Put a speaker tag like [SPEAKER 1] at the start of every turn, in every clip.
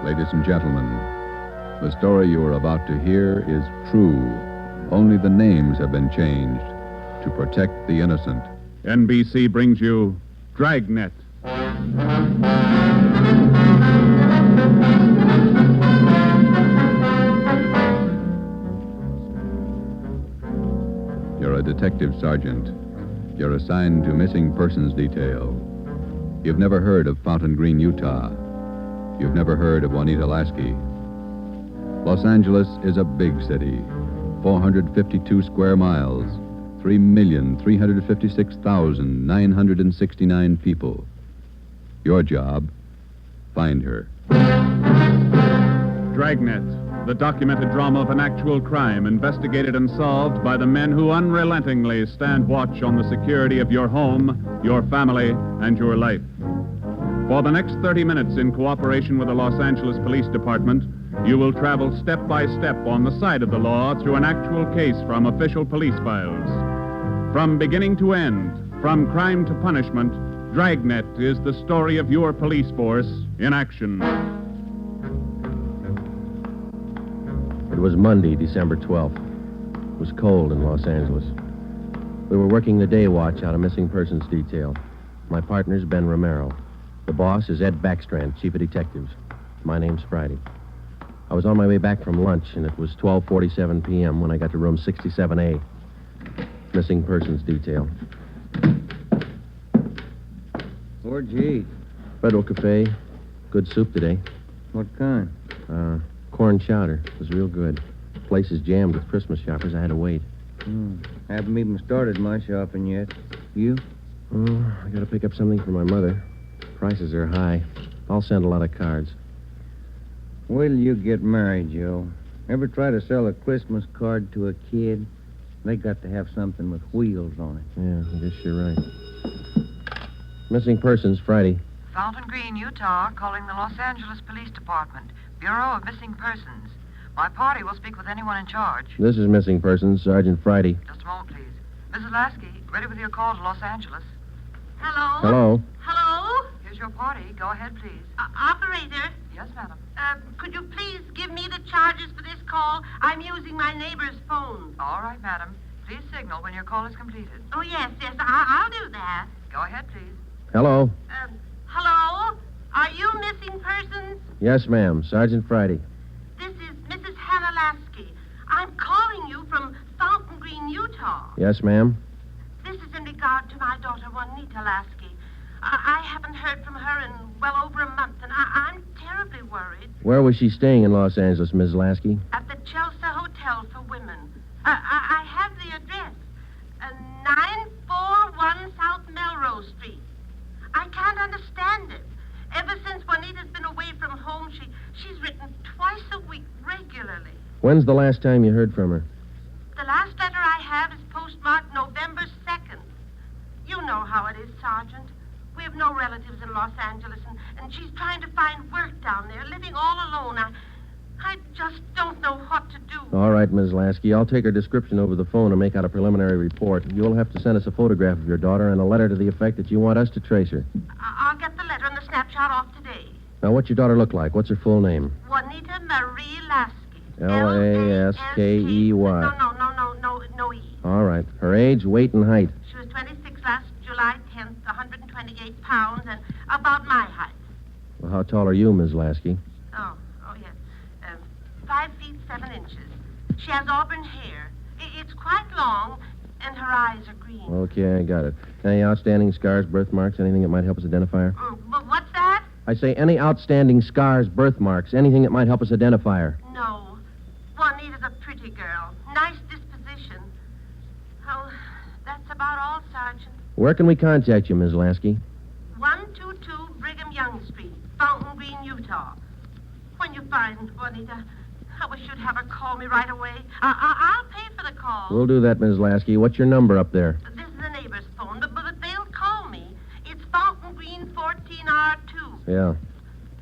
[SPEAKER 1] Ladies and gentlemen, the story you are about to hear is true. Only the names have been changed to protect the innocent.
[SPEAKER 2] NBC brings you Dragnet.
[SPEAKER 1] You're a detective sergeant. You're assigned to missing persons detail. You've never heard of Fountain Green, Utah. You've never heard of Juanita Lasky. Los Angeles is a big city, 452 square miles, 3,356,969 people. Your job, find her.
[SPEAKER 2] Dragnet, the documented drama of an actual crime investigated and solved by the men who unrelentingly stand watch on the security of your home, your family, and your life. For the next 30 minutes, in cooperation with the Los Angeles Police Department, you will travel step by step on the side of the law through an actual case from official police files. From beginning to end, from crime to punishment, Dragnet is the story of your police force in action.
[SPEAKER 3] It was Monday, December 12th. It was cold in Los Angeles. We were working the day watch out of missing persons detail. My partner's Ben Romero. The boss is Ed Backstrand, chief of detectives. My name's Friday. I was on my way back from lunch, and it was 12:47 p.m. when I got to room 67A. Missing persons detail.
[SPEAKER 4] Where'd you eat?
[SPEAKER 3] Federal Cafe. Good soup today.
[SPEAKER 4] What kind?
[SPEAKER 3] Corn chowder. It was real good. The place is jammed with Christmas shoppers. I had to wait.
[SPEAKER 4] Haven't even started my shopping yet. You?
[SPEAKER 3] Oh, I gotta pick up something for my mother. Prices are high. I'll send a lot of cards.
[SPEAKER 4] Wait till you get married, Joe. Ever try to sell a Christmas card to a kid? They got to have something with wheels on it.
[SPEAKER 3] Yeah, I guess you're right. Missing persons, Friday.
[SPEAKER 5] Fountain Green, Utah, calling the Los Angeles Police Department, Bureau of Missing Persons. My party will speak with anyone in charge.
[SPEAKER 3] This is missing persons, Sergeant Friday.
[SPEAKER 5] Just a moment, please. Mrs. Lasky, ready with your call to Los Angeles.
[SPEAKER 6] Hello?
[SPEAKER 3] Hello?
[SPEAKER 6] Hello?
[SPEAKER 5] Here's your party. Go ahead, please.
[SPEAKER 6] Operator,
[SPEAKER 5] Yes, madam.
[SPEAKER 6] could you please give me the charges for this call? I'm using my neighbor's phone.
[SPEAKER 5] All right, madam. Please signal when your call is completed.
[SPEAKER 6] Oh, yes, I'll do that.
[SPEAKER 5] Go ahead, please.
[SPEAKER 3] Hello?
[SPEAKER 6] Hello? Are you missing persons?
[SPEAKER 3] Yes, ma'am. Sergeant Friday.
[SPEAKER 6] This is Mrs. Hannah Lasky. I'm calling you from Fountain Green, Utah.
[SPEAKER 3] Yes, ma'am.
[SPEAKER 6] This is in regard to my daughter, Juanita Lasky. I haven't heard from her in well over a month, and I'm terribly worried.
[SPEAKER 3] Where was she staying in Los Angeles, Miss Lasky?
[SPEAKER 6] At the Chelsea Hotel for Women. I have the address. 941 South Melrose Street. I can't understand it. Ever since Juanita's been away from home, she's written twice a week regularly.
[SPEAKER 3] When's the last time you heard from her?
[SPEAKER 6] The last letter I have is postmarked November 2nd. You know how it is, Sergeant. We have no relatives in Los Angeles, and she's trying to find work down there, living all alone. I just don't know what to do.
[SPEAKER 3] All right, Miss Lasky. I'll take her description over the phone and make out a preliminary report. You'll have to send us a photograph of your daughter and a letter to the effect that you want us to trace her.
[SPEAKER 6] I'll get the letter and the snapshot off today.
[SPEAKER 3] Now, what's your daughter look like? What's her full name?
[SPEAKER 6] Juanita Marie Lasky.
[SPEAKER 3] Laskey.
[SPEAKER 6] No E.
[SPEAKER 3] All right. Her age, weight, and height.
[SPEAKER 6] She was 26 last July 10th, 128 pounds, and about my height.
[SPEAKER 3] Well, how tall are you, Miss Lasky?
[SPEAKER 6] Oh, yes. 5 feet 7 inches. She has auburn hair. It's quite long, and her eyes are green.
[SPEAKER 3] Okay, I got it. Any outstanding scars, birthmarks, anything that might help us identify her?
[SPEAKER 6] But what's that?
[SPEAKER 3] I say any outstanding scars, birthmarks, anything that might help us identify her.
[SPEAKER 6] No. Juanita's a pretty girl. Nice disposition. Oh, that's about all, Sergeant.
[SPEAKER 3] Where can we contact you, Miss Lasky?
[SPEAKER 6] 122 Brigham Young Street, Fountain Green, Utah. When you find Juanita, I wish you'd have her call me right away. I'll pay for the call.
[SPEAKER 3] We'll do that, Miss Lasky. What's your number up there?
[SPEAKER 6] This is the neighbor's phone, but they'll call me. It's Fountain Green 14R2.
[SPEAKER 3] Yeah.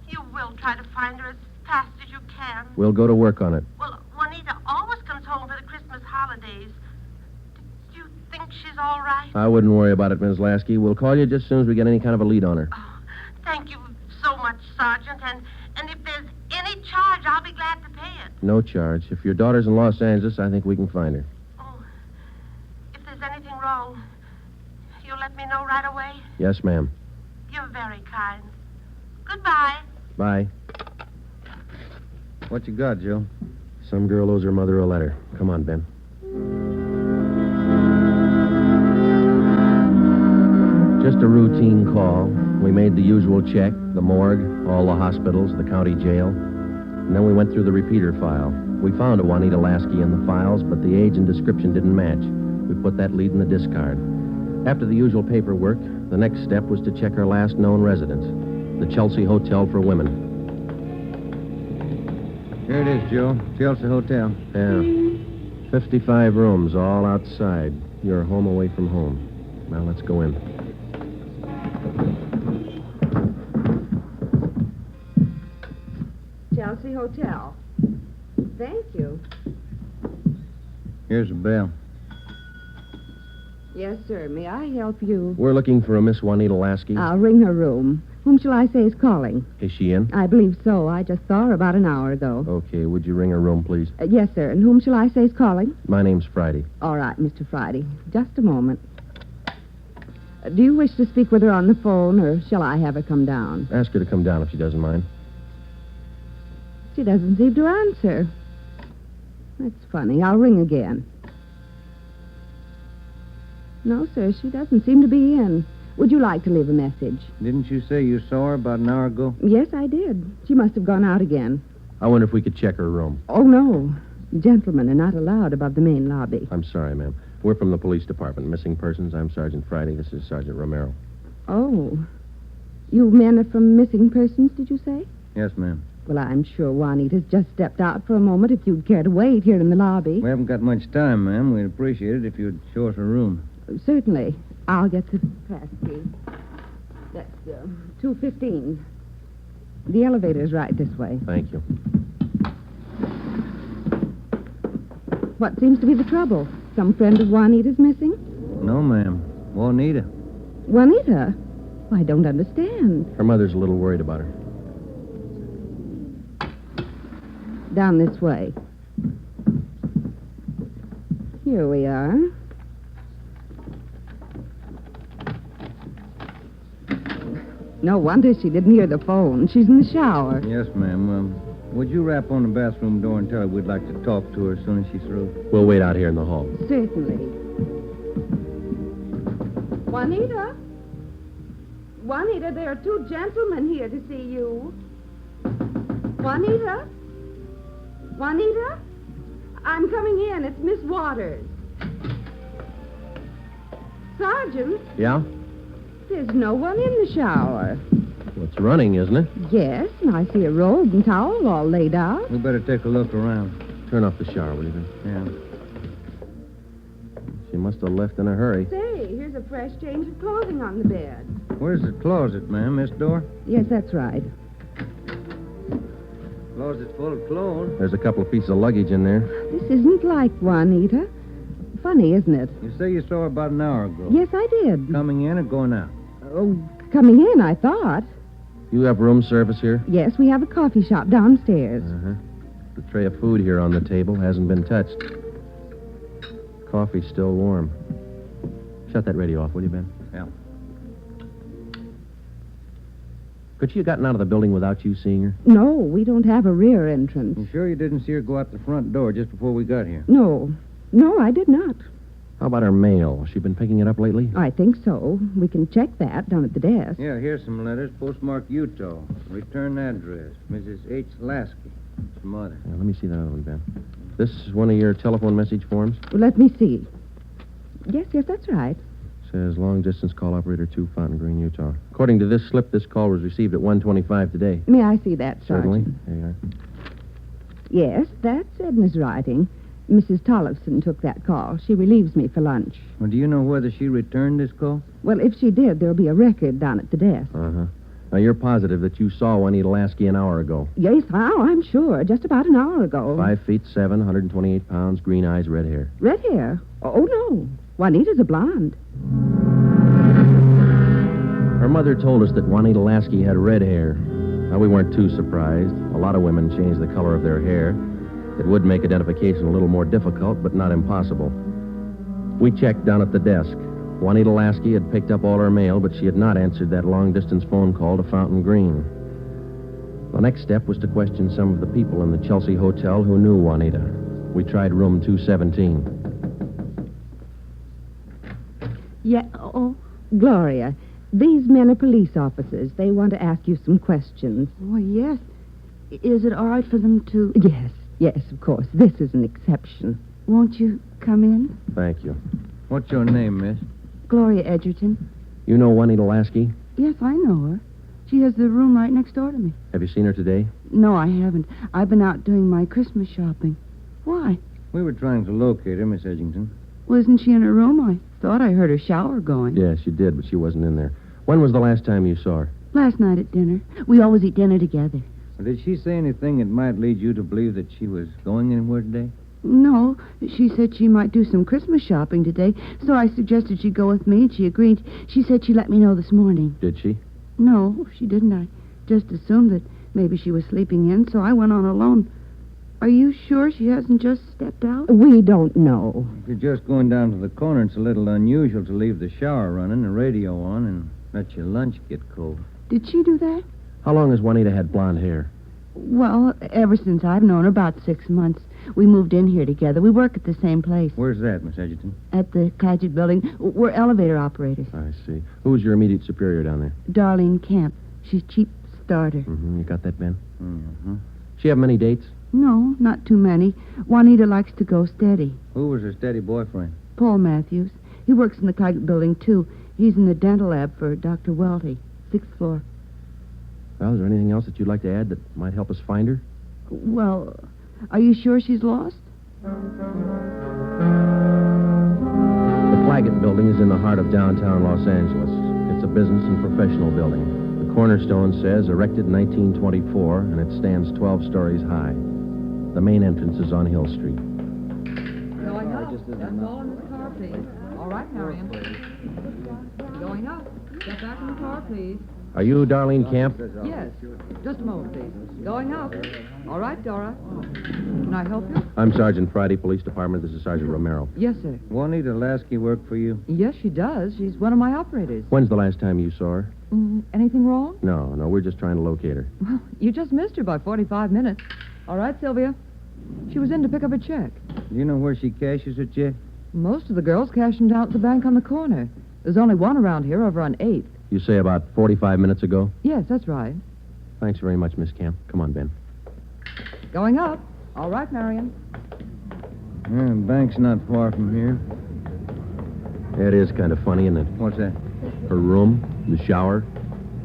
[SPEAKER 6] You will try to find her as fast as you can.
[SPEAKER 3] We'll go to work on it.
[SPEAKER 6] Well, Juanita always comes home for the Christmas holidays. Do you think she's all right?
[SPEAKER 3] I wouldn't worry about it, Miss Lasky. We'll call you just as soon as we get any kind of a lead on her.
[SPEAKER 6] Oh, thank you so much, Sergeant. And if there's
[SPEAKER 3] No charge. If your daughter's in Los Angeles, I think we can find her.
[SPEAKER 6] Oh, if there's anything wrong, you'll let me know right away?
[SPEAKER 3] Yes, ma'am.
[SPEAKER 6] You're very kind. Goodbye.
[SPEAKER 3] Bye.
[SPEAKER 4] What you got, Joe?
[SPEAKER 3] Some girl owes her mother a letter. Come on, Ben. Just a routine call. We made the usual check, the morgue, all the hospitals, the county jail. And then we went through the repeater file. We found a Juanita Lasky in the files, but the age and description didn't match. We put that lead in the discard. After the usual paperwork, the next step was to check her last known residence, the Chelsea Hotel for Women.
[SPEAKER 4] Here it is, Joe. Chelsea Hotel.
[SPEAKER 3] Yeah. 55 rooms, all outside. You're home away from home. Now let's go in.
[SPEAKER 7] Chelsea Hotel. Thank you.
[SPEAKER 4] Here's a bell.
[SPEAKER 7] Yes, sir. May I help you?
[SPEAKER 3] We're looking for a Miss Juanita Lasky.
[SPEAKER 7] I'll ring her room. Whom shall I say is calling?
[SPEAKER 3] Is she in?
[SPEAKER 7] I believe so. I just saw her about an hour ago.
[SPEAKER 3] Okay, would you ring her room, please?
[SPEAKER 7] Yes, sir. And whom shall I say is calling?
[SPEAKER 3] My name's Friday.
[SPEAKER 7] All right, Mr. Friday. Just a moment. Do you wish to speak with her on the phone, or shall I have her come down?
[SPEAKER 3] Ask her to come down if she doesn't mind.
[SPEAKER 7] She doesn't seem to answer. That's funny. I'll ring again. No, sir, she doesn't seem to be in. Would you like to leave a message?
[SPEAKER 4] Didn't you say you saw her about an hour ago?
[SPEAKER 7] Yes, I did. She must have gone out again.
[SPEAKER 3] I wonder if we could check her room.
[SPEAKER 7] Oh, no. Gentlemen are not allowed above the main lobby.
[SPEAKER 3] I'm sorry, ma'am. We're from the police department. Missing persons. I'm Sergeant Friday. This is Sergeant Romero.
[SPEAKER 7] Oh. You men are from Missing Persons, did you say?
[SPEAKER 4] Yes, ma'am.
[SPEAKER 7] Well, I'm sure Juanita's just stepped out for a moment if you'd care to wait here in the lobby.
[SPEAKER 4] We haven't got much time, ma'am. We'd appreciate it if you'd show us her room.
[SPEAKER 7] Certainly. I'll get the pass key. That's 215. The elevator's right this way.
[SPEAKER 3] Thank you.
[SPEAKER 7] What seems to be the trouble? Some friend of Juanita's missing?
[SPEAKER 4] No, ma'am. Juanita.
[SPEAKER 7] Juanita? I don't understand.
[SPEAKER 3] Her mother's a little worried about her.
[SPEAKER 7] Down this way. Here we are. No wonder she didn't hear the phone. She's in the shower.
[SPEAKER 4] Yes, ma'am. Would you rap on the bathroom door and tell her we'd like to talk to her as soon as she's through?
[SPEAKER 3] We'll wait out here in the hall.
[SPEAKER 7] Certainly. Juanita? Juanita, there are two gentlemen here to see you. Juanita? Juanita? I'm coming in. It's Miss Waters. Sergeant,
[SPEAKER 3] Yeah?
[SPEAKER 7] there's no one in the shower.
[SPEAKER 3] Well, it's running, isn't it?
[SPEAKER 7] Yes, and I see a robe and towel all laid out.
[SPEAKER 4] We better take a look around.
[SPEAKER 3] Turn off the shower, will you, Ben?
[SPEAKER 4] Yeah.
[SPEAKER 3] She must have left in a hurry.
[SPEAKER 7] Say, here's a fresh change of clothing on the bed.
[SPEAKER 4] Where's the closet, ma'am? This door?
[SPEAKER 7] Yes, that's right.
[SPEAKER 4] Closet's full of clothes.
[SPEAKER 3] There's a couple of pieces of luggage in there.
[SPEAKER 7] This isn't like Juanita. Funny, isn't it?
[SPEAKER 4] You say you saw her about an hour ago.
[SPEAKER 7] Yes, I did.
[SPEAKER 4] Coming in or going out?
[SPEAKER 7] Oh, coming in, I thought.
[SPEAKER 3] You have room service here?
[SPEAKER 7] Yes, we have a coffee shop downstairs.
[SPEAKER 3] Uh-huh. The tray of food here on the table hasn't been touched. Coffee's still warm. Shut that radio off, will you, Ben?
[SPEAKER 4] Yeah.
[SPEAKER 3] Could she have gotten out of the building without you seeing her?
[SPEAKER 7] No, we don't have a rear entrance.
[SPEAKER 4] You sure you didn't see her go out the front door just before we got here?
[SPEAKER 7] No, I did not.
[SPEAKER 3] How about her mail? Has she been picking it up lately?
[SPEAKER 7] I think so. We can check that down at the desk.
[SPEAKER 4] Yeah, here's some letters. Postmarked Utah. Return address. Mrs. H. Lasky. It's mother.
[SPEAKER 3] Yeah, let me see that other one, Ben. This is one of your telephone message forms?
[SPEAKER 7] Well, let me see. Yes, that's right.
[SPEAKER 3] Says long distance call operator 2, Fountain Green, Utah. According to this slip, this call was received at 1:25 today.
[SPEAKER 7] May I see that,
[SPEAKER 3] Certainly.
[SPEAKER 7] Sergeant?
[SPEAKER 3] There you are.
[SPEAKER 7] Yes, that's Edna's writing. Mrs. Tollefson took that call. She relieves me for lunch.
[SPEAKER 4] Well, do you know whether she returned this call?
[SPEAKER 7] Well, if she did, there'll be a record down at the desk.
[SPEAKER 3] Uh-huh. Now, you're positive that you saw Juanita Lasky an hour ago.
[SPEAKER 7] Yes, I'm sure. Just about an hour ago.
[SPEAKER 3] 5'7", 128 pounds, green eyes, red hair.
[SPEAKER 7] Red hair? Oh, no. Juanita's a blonde.
[SPEAKER 3] Her mother told us that Juanita Lasky had red hair. Now, we weren't too surprised. A lot of women change the color of their hair. It would make identification a little more difficult, but not impossible. We checked down at the desk. Juanita Lasky had picked up all her mail, but she had not answered that long-distance phone call to Fountain Green. The next step was to question some of the people in the Chelsea Hotel who knew Juanita. We tried room 217.
[SPEAKER 7] Yeah, oh, Gloria, these men are police officers. They want to ask you some questions.
[SPEAKER 8] Oh, yes. Is it all right for them to...
[SPEAKER 7] Yes, of course. This is an exception.
[SPEAKER 8] Won't you come in?
[SPEAKER 3] Thank you.
[SPEAKER 4] What's your name, miss?
[SPEAKER 8] Gloria Edgerton.
[SPEAKER 3] You know Juanita Lasky?
[SPEAKER 8] Yes, I know her. She has the room right next door to me.
[SPEAKER 3] Have you seen her today?
[SPEAKER 8] No, I haven't. I've been out doing my Christmas shopping. Why?
[SPEAKER 4] We were trying to locate her, Miss Edgington.
[SPEAKER 8] Well, isn't she in her room? I thought I heard her shower going.
[SPEAKER 3] Yes, you did, but she wasn't in there. When was the last time you saw her?
[SPEAKER 8] Last night at dinner. We always eat dinner together.
[SPEAKER 4] Well, did she say anything that might lead you to believe that she was going anywhere today?
[SPEAKER 8] No, she said she might do some Christmas shopping today, so I suggested she go with me, and she agreed. She said she'd let me know this morning.
[SPEAKER 3] Did she?
[SPEAKER 8] No, she didn't. I just assumed that maybe she was sleeping in, so I went on alone. Are you sure she hasn't just stepped out?
[SPEAKER 7] We don't know.
[SPEAKER 4] If you're just going down to the corner, it's a little unusual to leave the shower running, the radio on, and let your lunch get cold.
[SPEAKER 8] Did she do that?
[SPEAKER 3] How long has Juanita had blonde hair?
[SPEAKER 8] Well, ever since I've known her, about 6 months. We moved in here together. We work at the same place.
[SPEAKER 4] Where's that, Miss Edgerton?
[SPEAKER 8] At the Claggett building. We're elevator operators.
[SPEAKER 3] I see. Who was your immediate superior down there?
[SPEAKER 8] Darlene Kemp. She's chief starter.
[SPEAKER 3] Mm-hmm. You got that, Ben?
[SPEAKER 4] Mm-hmm.
[SPEAKER 3] She have many dates?
[SPEAKER 8] No, not too many. Juanita likes to go steady.
[SPEAKER 4] Who was her steady boyfriend?
[SPEAKER 8] Paul Matthews. He works in the Claggett building, too. He's in the dental lab for Dr. Welty, 6th floor.
[SPEAKER 3] Well, is there anything else that you'd like to add that might help us find her?
[SPEAKER 8] Well, are you sure she's lost?
[SPEAKER 3] The Claggett building is in the heart of downtown Los Angeles. It's a business and professional building. The cornerstone says erected in 1924, and it stands 12 stories high. The main entrance is on Hill Street.
[SPEAKER 9] Going up. That's all in this car, please. All right, Marion. Going up. Get back in the car, please.
[SPEAKER 3] Are you Darlene Camp?
[SPEAKER 9] Yes. Just a moment, please. Going up. All right, Dora. Can I help you?
[SPEAKER 3] I'm Sergeant Friday, Police Department. This is Sergeant Romero.
[SPEAKER 9] Yes, sir.
[SPEAKER 4] Juanita Lasky work for you?
[SPEAKER 9] Yes, she does. She's one of my operators.
[SPEAKER 3] When's the last time you saw her?
[SPEAKER 9] Anything wrong?
[SPEAKER 3] No, we're just trying to locate her.
[SPEAKER 9] Well, you just missed her by 45 minutes. All right, Sylvia. She was in to pick up a check.
[SPEAKER 4] Do you know where she cashes her check?
[SPEAKER 9] Most of the girls cash them down at the bank on the corner. There's only one around here over on 8th.
[SPEAKER 3] You say about 45 minutes ago?
[SPEAKER 9] Yes, that's right.
[SPEAKER 3] Thanks very much, Miss Camp. Come on, Ben.
[SPEAKER 9] Going up. All right, Marion.
[SPEAKER 4] Yeah, the bank's not far from here.
[SPEAKER 3] It is kind of funny, isn't it?
[SPEAKER 4] What's that?
[SPEAKER 3] Her room, the shower,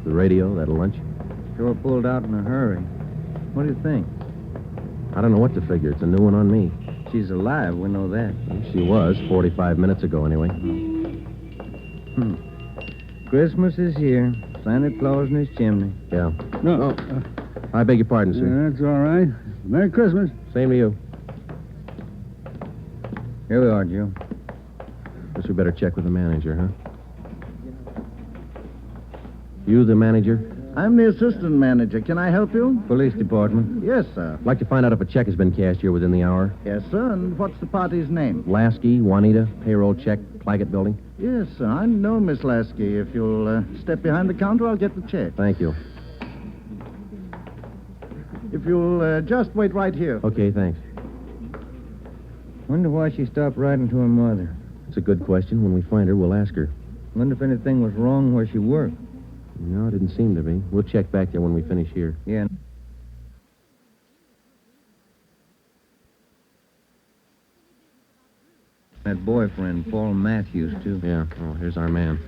[SPEAKER 3] the radio, that lunch.
[SPEAKER 4] Sure pulled out in a hurry. What do you think?
[SPEAKER 3] I don't know what to figure. It's a new one on me.
[SPEAKER 4] She's alive, we know that.
[SPEAKER 3] She was, 45 minutes ago, anyway.
[SPEAKER 4] Christmas is here. Santa Claus in his chimney.
[SPEAKER 3] Yeah.
[SPEAKER 10] No.
[SPEAKER 3] I beg your pardon, sir.
[SPEAKER 10] That's all right. Merry Christmas.
[SPEAKER 3] Same to you.
[SPEAKER 4] Here we are, Joe.
[SPEAKER 3] Guess we better check with the manager, huh? You the manager?
[SPEAKER 10] I'm the assistant manager. Can I help you?
[SPEAKER 4] Police department.
[SPEAKER 10] Yes, sir.
[SPEAKER 3] I'd like to find out if a check has been cashed here within the hour.
[SPEAKER 10] Yes, sir. And what's the party's name?
[SPEAKER 3] Lasky, Juanita, payroll check, Claggett building.
[SPEAKER 10] Yes, sir. I know Miss Lasky. If you'll step behind the counter, I'll get the check.
[SPEAKER 3] Thank you.
[SPEAKER 10] If you'll just wait right here.
[SPEAKER 3] Okay, thanks.
[SPEAKER 4] Wonder why she stopped writing to her mother.
[SPEAKER 3] It's a good question. When we find her, we'll ask her.
[SPEAKER 4] Wonder if anything was wrong where she worked.
[SPEAKER 3] No, it didn't seem to be. We'll check back there when we finish here.
[SPEAKER 4] Yeah. That boyfriend, Paul Matthews, too.
[SPEAKER 3] Yeah. Oh, here's our man.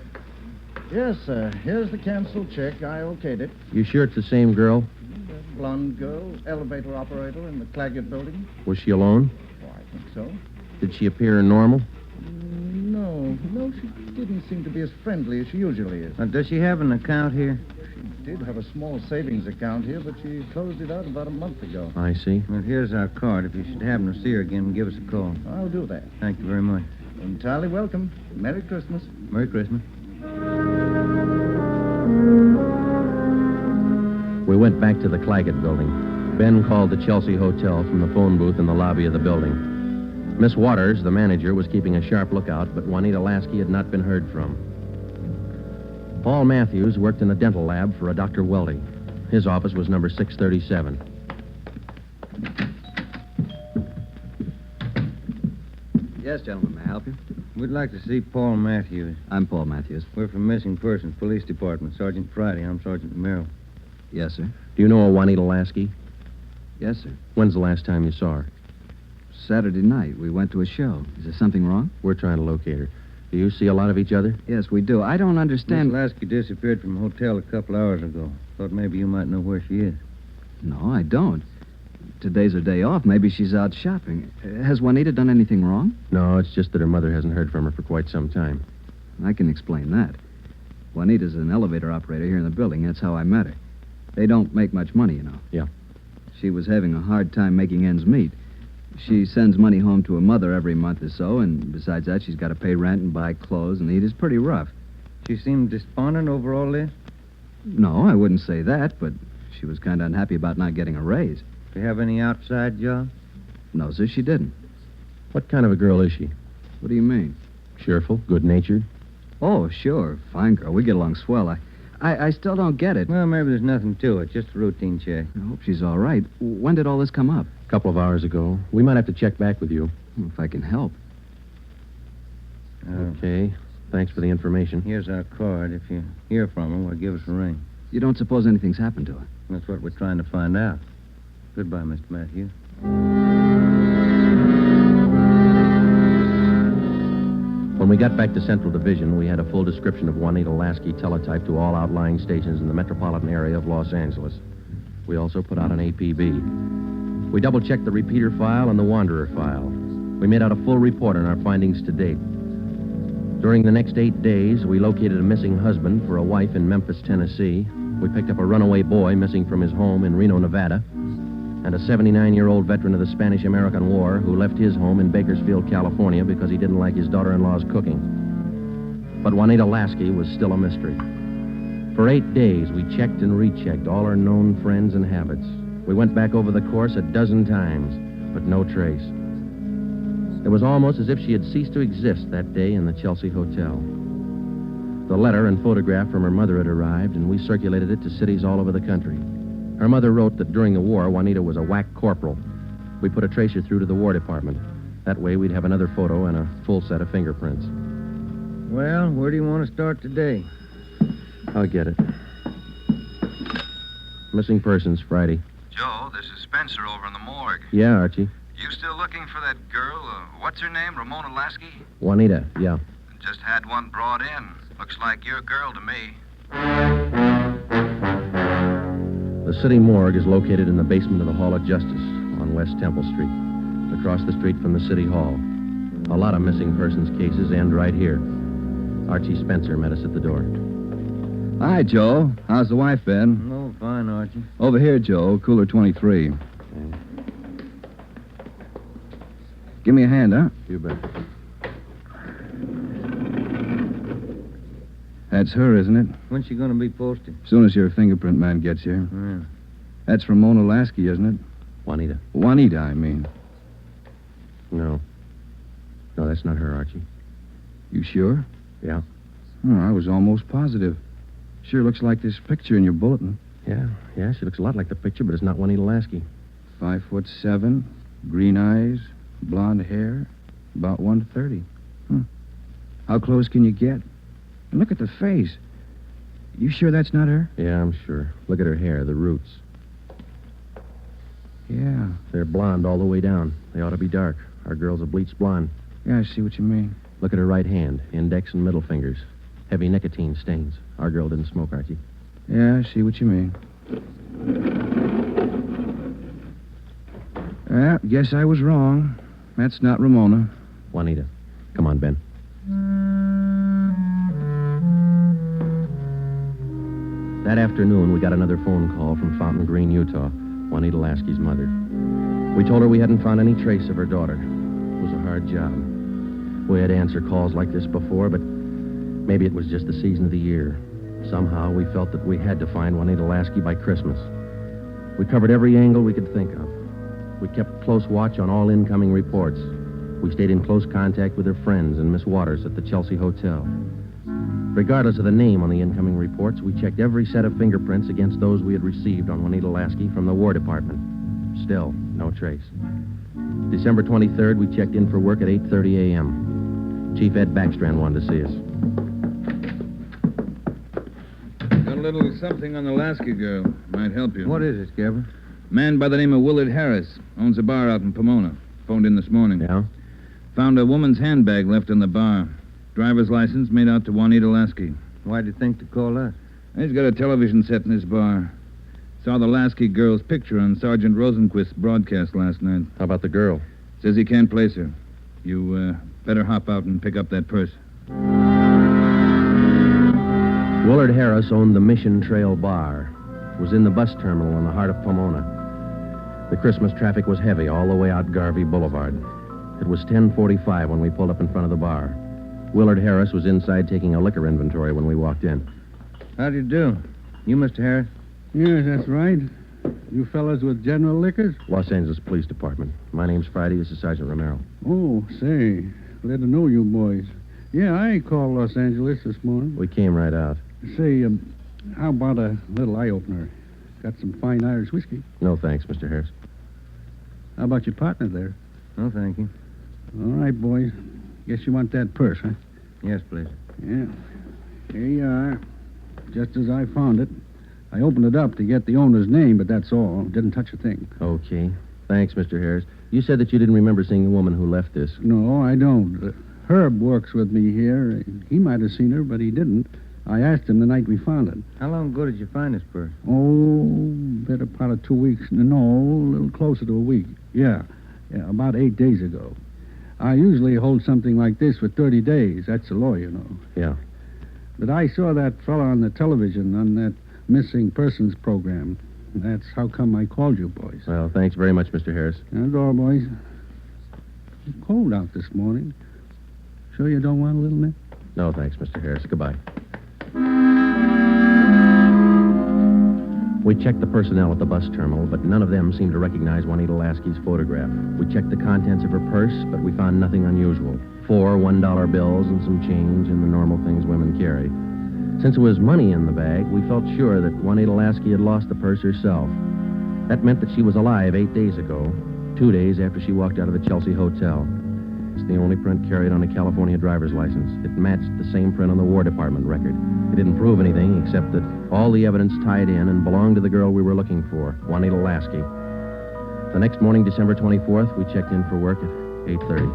[SPEAKER 10] Yes, sir. Here's the canceled check. I okayed it.
[SPEAKER 3] You sure it's the same girl?
[SPEAKER 10] Blonde girl, elevator operator in the Claggett building.
[SPEAKER 3] Was she alone?
[SPEAKER 10] Oh, I think so.
[SPEAKER 3] Did she appear normal?
[SPEAKER 10] No, she didn't seem to be as friendly as she usually is.
[SPEAKER 4] Does she have an account here?
[SPEAKER 10] She did have a small savings account here, but she closed it out about a month ago.
[SPEAKER 3] I see.
[SPEAKER 4] Well, here's our card. If you should happen to see her again, give us a call.
[SPEAKER 10] I'll do that.
[SPEAKER 4] Thank you very much.
[SPEAKER 10] Entirely welcome. Merry Christmas.
[SPEAKER 4] Merry Christmas.
[SPEAKER 3] We went back to the Claggett building. Ben called the Chelsea Hotel from the phone booth in the lobby of the building. Miss Waters, the manager, was keeping a sharp lookout, but Juanita Lasky had not been heard from. Paul Matthews worked in a dental lab for a Dr. Weldy. His office was number 637.
[SPEAKER 11] Yes, gentlemen, may I help you?
[SPEAKER 4] We'd like to see Paul Matthews.
[SPEAKER 11] I'm Paul Matthews.
[SPEAKER 4] We're from Missing Persons Police Department. Sergeant Friday. I'm Sergeant Merrill.
[SPEAKER 11] Yes, sir.
[SPEAKER 3] Do you know a Juanita Lasky?
[SPEAKER 11] Yes, sir.
[SPEAKER 3] When's the last time you saw her?
[SPEAKER 11] Saturday night, we went to a show. Is there something wrong?
[SPEAKER 3] We're trying to locate her. Do you see a lot of each other?
[SPEAKER 11] Yes, we do. I don't understand...
[SPEAKER 4] Miss Lasky disappeared from a hotel a couple hours ago. Thought maybe you might know where she is.
[SPEAKER 11] No, I don't. Today's her day off. Maybe she's out shopping. Has Juanita done anything wrong?
[SPEAKER 3] No, it's just that her mother hasn't heard from her for quite some time.
[SPEAKER 11] I can explain that. Juanita's an elevator operator here in the building. That's how I met her. They don't make much money, you know.
[SPEAKER 3] Yeah.
[SPEAKER 11] She was having a hard time making ends meet. She sends money home to her mother every month or so, and besides that, she's got to pay rent and buy clothes and eat. It's pretty rough.
[SPEAKER 4] She seemed despondent over all this?
[SPEAKER 11] No, I wouldn't say that, but she was kind of unhappy about not getting a raise.
[SPEAKER 4] Do you have any outside job?
[SPEAKER 11] No, sir, she didn't.
[SPEAKER 3] What kind of a girl is she?
[SPEAKER 11] What do you mean?
[SPEAKER 3] Cheerful, good-natured?
[SPEAKER 11] Oh, sure. Fine girl. We get along swell. I still don't get it.
[SPEAKER 4] Well, maybe there's nothing to it. Just a routine check.
[SPEAKER 11] I hope she's all right. When did all this come up?
[SPEAKER 3] A couple of hours ago. We might have to check back with you.
[SPEAKER 11] Well, if I can help.
[SPEAKER 3] Okay. Thanks for the information.
[SPEAKER 4] Here's our card. If you hear from her, well, give us a ring.
[SPEAKER 11] You don't suppose anything's happened to her?
[SPEAKER 4] That's what we're trying to find out. Goodbye, Mr. Matthews.
[SPEAKER 3] When we got back to Central Division, we had a full description of Juanita Lasky teletyped to all outlying stations in the metropolitan area of Los Angeles. We also put out an APB. We double-checked the repeater file and the wanderer file. We made out a full report on our findings to date. During the next 8 days, we located a missing husband for a wife in Memphis, Tennessee. We picked up a runaway boy missing from his home in Reno, Nevada, and a 79-year-old veteran of the Spanish-American War who left his home in Bakersfield, California because he didn't like his daughter-in-law's cooking. But Juanita Lasky was still a mystery. For 8 days, we checked and rechecked all her known friends and habits. We went back over the course a dozen times, but no trace. It was almost as if she had ceased to exist that day in the Chelsea Hotel. The letter and photograph from her mother had arrived, and we circulated it to cities all over the country. Her mother wrote that during the war, Juanita was a whack corporal. We put a tracer through to the War Department. That way, we'd have another photo and a full set of fingerprints.
[SPEAKER 4] Well, where do you want to start today?
[SPEAKER 3] I'll get it. Missing persons, Friday.
[SPEAKER 12] Joe, this is Spencer over in the morgue.
[SPEAKER 3] Yeah, Archie.
[SPEAKER 12] You still looking for that girl? What's her name? Ramona Lasky?
[SPEAKER 3] Juanita, yeah.
[SPEAKER 12] Just had one brought in. Looks like your girl to me.
[SPEAKER 3] The city morgue is located in the basement of the Hall of Justice on West Temple Street, across the street from the City Hall. A lot of missing persons cases end right here. Archie Spencer met us at the door.
[SPEAKER 11] Hi, Joe. How's the wife been?
[SPEAKER 4] Oh, fine, Archie.
[SPEAKER 11] Over here, Joe. Cooler 23.
[SPEAKER 3] Okay.
[SPEAKER 11] Give me a hand, huh?
[SPEAKER 3] You bet.
[SPEAKER 11] That's her, isn't it?
[SPEAKER 4] When's she going to be posted?
[SPEAKER 11] As soon as your fingerprint man gets here.
[SPEAKER 4] Yeah.
[SPEAKER 11] That's Ramona Lasky, isn't it?
[SPEAKER 3] Juanita.
[SPEAKER 11] Juanita, I mean.
[SPEAKER 3] No. No, that's not her, Archie.
[SPEAKER 11] You sure?
[SPEAKER 3] Yeah.
[SPEAKER 11] Oh, I was almost positive. Sure looks like this picture in your bulletin.
[SPEAKER 3] Yeah, she looks a lot like the picture, but it's not Juanita Lasky.
[SPEAKER 11] 5'7", green eyes, blonde hair, about 130. How close can you get? And look at the face. You sure that's not her?
[SPEAKER 3] Yeah, I'm sure. Look at her hair, the roots.
[SPEAKER 11] Yeah.
[SPEAKER 3] They're blonde all the way down. They ought to be dark. Our girl's a bleached blonde.
[SPEAKER 11] Yeah, I see what you mean.
[SPEAKER 3] Look at her right hand, index and middle fingers. Heavy nicotine stains. Our girl didn't smoke, Archie.
[SPEAKER 11] Yeah, I see what you mean. Well, guess I was wrong. That's not Ramona.
[SPEAKER 3] Juanita. Come on, Ben. That afternoon, we got another phone call from Fountain Green, Utah, Juanita Lasky's mother. We told her we hadn't found any trace of her daughter. It was a hard job. We had to answer calls like this before, but maybe it was just the season of the year. Somehow, we felt that we had to find Juanita Lasky by Christmas. We covered every angle we could think of. We kept close watch on all incoming reports. We stayed in close contact with her friends and Miss Waters at the Chelsea Hotel. Regardless of the name on the incoming reports, we checked every set of fingerprints against those we had received on Juanita Lasky from the War Department. Still, no trace. December 23rd, we checked in for work at 8:30 a.m. Chief Ed Backstrand wanted to see us.
[SPEAKER 13] Got a little something on the Lasky girl. Might help you.
[SPEAKER 4] What is it, Skipper?
[SPEAKER 13] Man by the name of Willard Harris. Owns a bar out in Pomona. Phoned in this morning.
[SPEAKER 3] Yeah?
[SPEAKER 13] Found a woman's handbag left in the bar. Driver's license made out to Juanita Lasky.
[SPEAKER 4] Why'd you think to call us?
[SPEAKER 13] He's got a television set in his bar. Saw the Lasky girl's picture on Sergeant Rosenquist's broadcast last night.
[SPEAKER 3] How about the girl?
[SPEAKER 13] Says he can't place her. You better hop out and pick up that purse.
[SPEAKER 3] Willard Harris owned the Mission Trail Bar. It was in the bus terminal in the heart of Pomona. The Christmas traffic was heavy all the way out Garvey Boulevard. It was 10:45 when we pulled up in front of the bar. Willard Harris was inside taking a liquor inventory when we walked in.
[SPEAKER 4] How do you do? You, Mr. Harris?
[SPEAKER 14] Yes, that's right. You fellas with General Liquors?
[SPEAKER 3] Los Angeles Police Department. My name's Friday. This is Sergeant Romero.
[SPEAKER 14] Oh, say, glad to know you boys. Yeah, I called Los Angeles this morning.
[SPEAKER 3] We came right out.
[SPEAKER 14] Say, how about a little eye-opener? Got some fine Irish whiskey.
[SPEAKER 3] No, thanks, Mr. Harris.
[SPEAKER 14] How about your partner there?
[SPEAKER 4] No, thank you.
[SPEAKER 14] All right, boys. Guess you want that purse, huh?
[SPEAKER 4] Yes, please.
[SPEAKER 14] Yeah. Here you are. Just as I found it. I opened it up to get the owner's name, but that's all. Didn't touch a thing.
[SPEAKER 3] Okay. Thanks, Mr. Harris. You said that you didn't remember seeing the woman who left this.
[SPEAKER 14] No, I don't. Herb works with me here. He might have seen her, but he didn't. I asked him the night we found it.
[SPEAKER 4] How long ago did you find this purse?
[SPEAKER 14] Oh, better part of 2 weeks. No, a little closer to a week. Yeah, about 8 days ago. I usually hold something like this for 30 days. That's the law, you know.
[SPEAKER 3] Yeah.
[SPEAKER 14] But I saw that fellow on the television on that missing persons program. That's how come I called you, boys.
[SPEAKER 3] Well, thanks very much, Mr. Harris.
[SPEAKER 14] That's all, boys. It's cold out this morning. Sure you don't want a little nip?
[SPEAKER 3] No, thanks, Mr. Harris. Goodbye. We checked the personnel at the bus terminal, but none of them seemed to recognize Juanita Lasky's photograph. We checked the contents of her purse, but we found nothing unusual. 4 $1 bills and some change and the normal things women carry. Since there was money in the bag, we felt sure that Juanita Lasky had lost the purse herself. That meant that she was alive 8 days ago, 2 days after she walked out of the Chelsea Hotel. It's the only print carried on a California driver's license. It matched the same print on the War Department record. It didn't prove anything except that all the evidence tied in and belonged to the girl we were looking for, Juanita Lasky. The next morning, December 24th, we checked in for work at 8:30.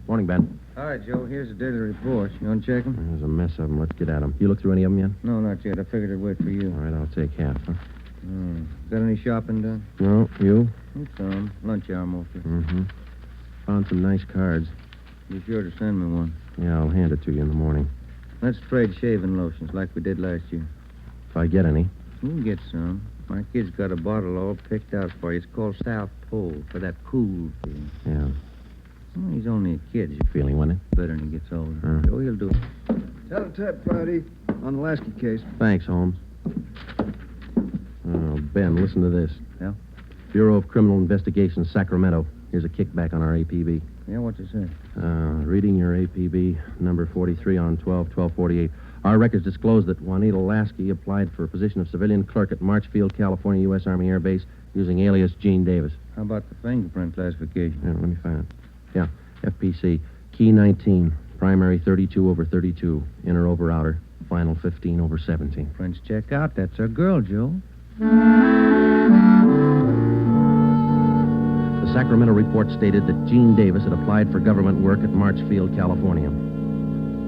[SPEAKER 3] Morning, Ben.
[SPEAKER 4] All right, Joe, here's the daily report. You want to check them?
[SPEAKER 3] There's a mess of them. Let's get at them. You look through any of them yet?
[SPEAKER 4] No, not yet. I figured I'd wait for you.
[SPEAKER 3] All right, I'll take half, huh?
[SPEAKER 4] Got any shopping done?
[SPEAKER 3] No, you?
[SPEAKER 4] Some. Lunch hour mostly.
[SPEAKER 3] Mm-hmm. Found some nice cards.
[SPEAKER 4] Be sure to send me one.
[SPEAKER 3] Yeah, I'll hand it to you in the morning.
[SPEAKER 4] Let's trade shaving lotions like we did last year.
[SPEAKER 3] If I get any.
[SPEAKER 4] You can get some. My kid's got a bottle all picked out for you. It's called South Pole for that cool feeling.
[SPEAKER 3] Yeah.
[SPEAKER 4] Well, he's only a kid.
[SPEAKER 3] You feeling, wasn't it?
[SPEAKER 4] Better when he gets older. Oh, he'll do it.
[SPEAKER 10] Tell him Ted Friday on the Lasky case.
[SPEAKER 3] Thanks, Holmes. Oh, Ben, listen to this.
[SPEAKER 4] Yeah?
[SPEAKER 3] Bureau of Criminal Investigation, Sacramento. Here's a kickback on our APB.
[SPEAKER 4] Yeah, what's it say?
[SPEAKER 3] Reading your APB, number 43 on 12/12/48. Our records disclose that Juanita Lasky applied for a position of civilian clerk at Marchfield, California, U.S. Army Air Base, using alias Gene Davis.
[SPEAKER 4] How about the fingerprint classification?
[SPEAKER 3] Yeah, let me find it. Yeah, FPC, key 19, primary 32/32, inner over outer, final 15/17.
[SPEAKER 4] Prints check out. That's our girl, Joe.
[SPEAKER 3] The Sacramento report stated that Gene Davis had applied for government work at Marchfield, California.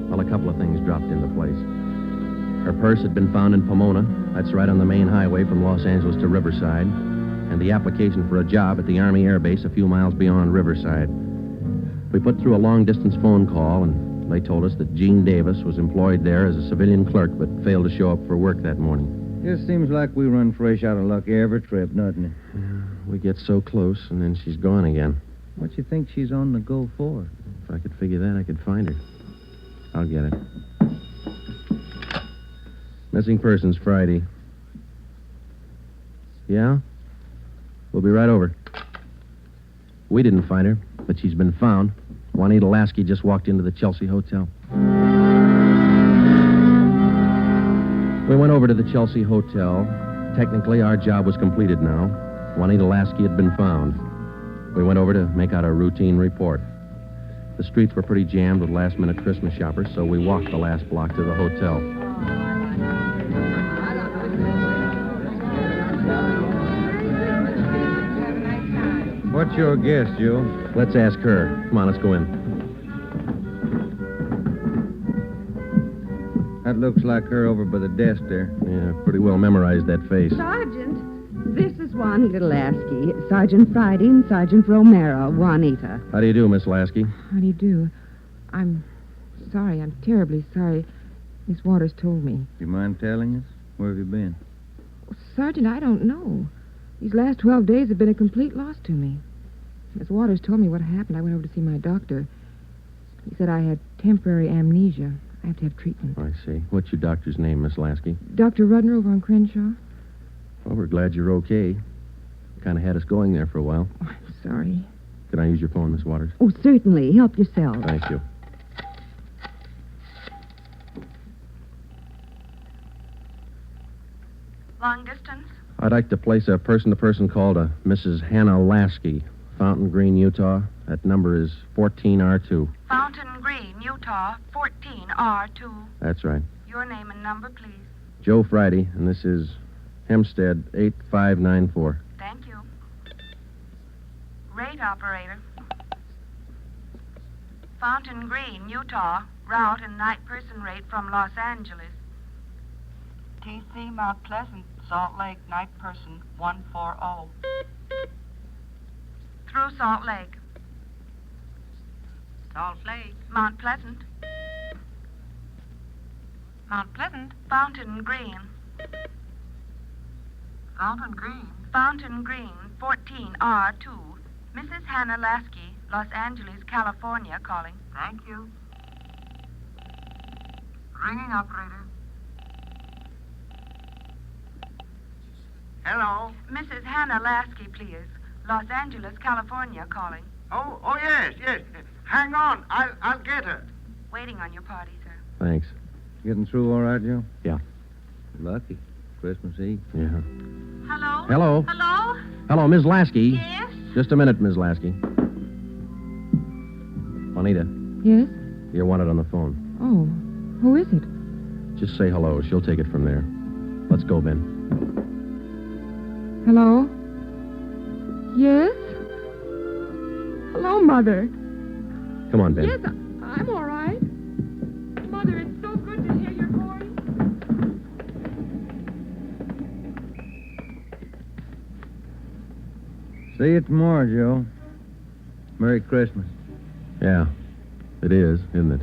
[SPEAKER 3] Well, a couple of things dropped into place. Her purse had been found in Pomona. That's right on the main highway from Los Angeles to Riverside. And the application for a job at the Army Air Base a few miles beyond Riverside. We put through a long-distance phone call, and they told us that Gene Davis was employed there as a civilian clerk, but failed to show up for work that morning.
[SPEAKER 4] It seems like we run fresh out of luck every trip, doesn't it?
[SPEAKER 3] Yeah, we get so close, and then she's gone again.
[SPEAKER 4] What you think she's on the go for?
[SPEAKER 3] If I could figure that, I could find her. I'll get it. Missing persons, Friday. Yeah? We'll be right over. We didn't find her, but she's been found. Juanita Lasky just walked into the Chelsea Hotel. We went over to the Chelsea Hotel. Technically, our job was completed now. Juanita Lasky had been found. We went over to make out a routine report. The streets were pretty jammed with last-minute Christmas shoppers, so we walked the last block to the hotel.
[SPEAKER 4] What's your guess, Joe?
[SPEAKER 3] Let's ask her. Come on, let's go in.
[SPEAKER 4] That looks like her over by the desk there.
[SPEAKER 3] Yeah, pretty well memorized that face.
[SPEAKER 7] Sergeant, this is Juanita Lasky. Sergeant Friday and Sergeant Romero, Juanita.
[SPEAKER 3] How do you do, Miss Lasky?
[SPEAKER 9] How do you do? I'm sorry. I'm terribly sorry. Miss Waters told me.
[SPEAKER 4] You mind telling us? Where have you been?
[SPEAKER 9] Sergeant, I don't know. These last 12 days have been a complete loss to me. Miss Waters told me what happened. I went over to see my doctor. He said I had temporary amnesia. I have to have treatment.
[SPEAKER 3] I see. What's your doctor's name, Miss Lasky?
[SPEAKER 9] Dr. Rudner over on Crenshaw.
[SPEAKER 3] Well, we're glad you're okay. Kind of had us going there for a while.
[SPEAKER 9] Oh, I'm sorry.
[SPEAKER 3] Can I use your phone, Miss Waters?
[SPEAKER 7] Oh, certainly. Help yourself.
[SPEAKER 3] Thank you.
[SPEAKER 5] Long distance?
[SPEAKER 3] I'd like to place a person-to-person call to Mrs. Hannah Lasky, Fountain Green, Utah. That number is 14R2.
[SPEAKER 5] Fountain Green, Utah, 14R2.
[SPEAKER 3] That's right.
[SPEAKER 5] Your name and number, please.
[SPEAKER 3] Joe Friday, and this is Hempstead 8594.
[SPEAKER 5] Thank you. Rate operator. Fountain Green, Utah, route and night person rate from Los Angeles. TC Mount Pleasant, Salt Lake, night person 140. Through Salt Lake. Salt Lake. Mount Pleasant. Mount Pleasant. Fountain Green. Fountain Green. Fountain Green, 14R2. Mrs. Hannah Lasky, Los Angeles, California, calling. Thank you. Ringing operator.
[SPEAKER 15] Hello?
[SPEAKER 5] Mrs. Hannah Lasky, please. Los Angeles, California, calling.
[SPEAKER 15] Oh, yes. Hang on. I'll get her.
[SPEAKER 5] Waiting on your party, sir.
[SPEAKER 3] Thanks.
[SPEAKER 4] Getting through all right, Joe?
[SPEAKER 3] Yeah.
[SPEAKER 4] Lucky. Christmas Eve.
[SPEAKER 3] Yeah.
[SPEAKER 6] Hello?
[SPEAKER 3] Hello?
[SPEAKER 6] Hello?
[SPEAKER 3] Hello, Ms. Lasky.
[SPEAKER 6] Yes?
[SPEAKER 3] Just a minute, Ms. Lasky. Juanita,
[SPEAKER 9] Yes?
[SPEAKER 3] you're wanted on the phone.
[SPEAKER 9] Oh, who is it?
[SPEAKER 3] Just say hello. She'll take it from there. Let's go, Ben.
[SPEAKER 9] Hello? Yes? Hello, Mother.
[SPEAKER 3] Come on, Ben.
[SPEAKER 9] Yes, I'm all right. Mother, it's so good to hear your voice.
[SPEAKER 4] See you tomorrow, Joe. Merry Christmas.
[SPEAKER 3] Yeah, it is, isn't it?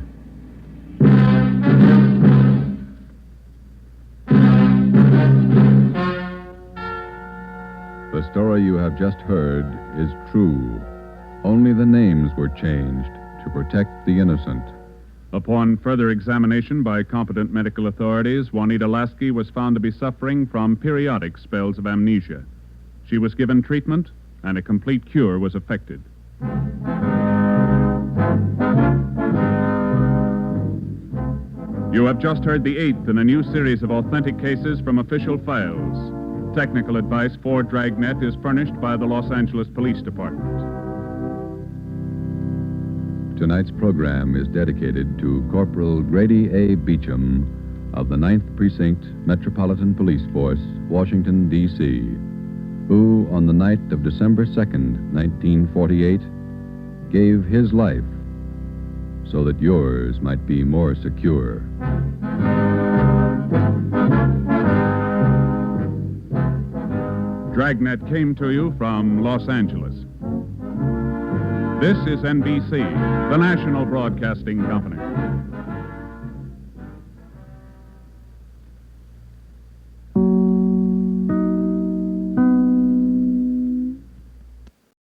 [SPEAKER 1] The story you have just heard is true. Only the names were changed to protect the innocent.
[SPEAKER 2] Upon further examination by competent medical authorities, Juanita Lasky was found to be suffering from periodic spells of amnesia. She was given treatment, and a complete cure was effected. You have just heard the 8th in a new series of authentic cases from official files. Technical advice for Dragnet is furnished by the Los Angeles Police Department.
[SPEAKER 1] Tonight's program is dedicated to Corporal Grady A. Beecham of the 9th Precinct Metropolitan Police Force, Washington, D.C., who, on the night of December 2nd, 1948, gave his life so that yours might be more secure.
[SPEAKER 2] Dragnet came to you from Los Angeles. This is NBC, the national broadcasting company.